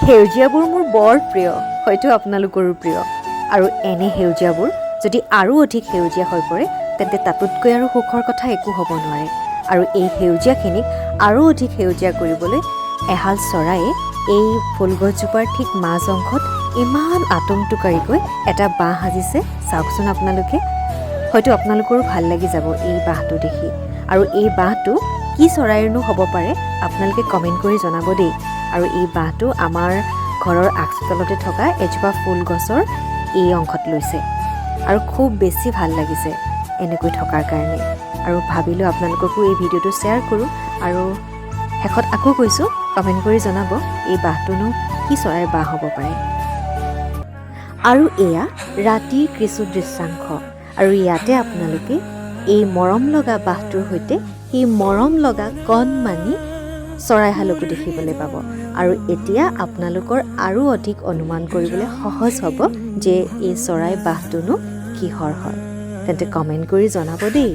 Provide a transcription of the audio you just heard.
সেউজীয়াবোৰ মোৰ বৰ প্ৰিয়, হয়তো আপোনালোকৰো প্ৰিয়। আৰু এনে সেউজীয়াবোৰ যদি আৰু অধিক সেউজীয়া হৈ পৰে তেন্তে তাতোতকৈ আৰু সুখৰ কথা একো হ'ব নোৱাৰে। আৰু এই সেউজীয়াখিনিক আৰু অধিক সেউজীয়া কৰিবলৈ এহাল চৰায়ে এই ফুলগছজোপাৰ ঠিক মাজ অংশত ইমান আটোমটোকাৰিকৈ এটা বাঁহ সাজিছে। চাওকচোন আপোনালোকে, হয়তো আপোনালোকৰো ভাল লাগি যাব এই বাঁহটো দেখি। আৰু এই বাঁহটো কি চৰাইৰনো হ'ব পাৰে আপোনালোকে কমেণ্ট কৰি জনাব দেই। আৰু এই বাঁহটো আমাৰ ঘৰৰ আগচোতালতে থকা এজোপা ফুল গছৰ এই অংশত লৈছে। আৰু খুব বেছি ভাল লাগিছে এনেকৈ থকাৰ কাৰণে। আৰু ভাবিলোঁ আপোনালোককো এই ভিডিঅ'টো শ্বেয়াৰ কৰোঁ। আৰু শেষত আকৌ কৈছোঁ, কমেণ্ট কৰি জনাব এই বাঁহটোনো কি চৰাইৰ বাঁহ হ'ব পাৰে। আৰু এয়া ৰাতিৰ কিছু দৃশ্যাংশ। আৰু ইয়াতে আপোনালোকে এই মৰম লগা বাঁহটোৰ সৈতে সেই মৰম লগা কণমানি চৰাইহালকো দেখিবলৈ পাব। আৰু এতিয়া আপোনালোকৰ আৰু অধিক অনুমান কৰিবলৈ সহজ হ'ব যে এই চৰাই বাঁহটোনো কিহৰ হয়। তেন্তে কমেণ্ট কৰি জনাব দেই।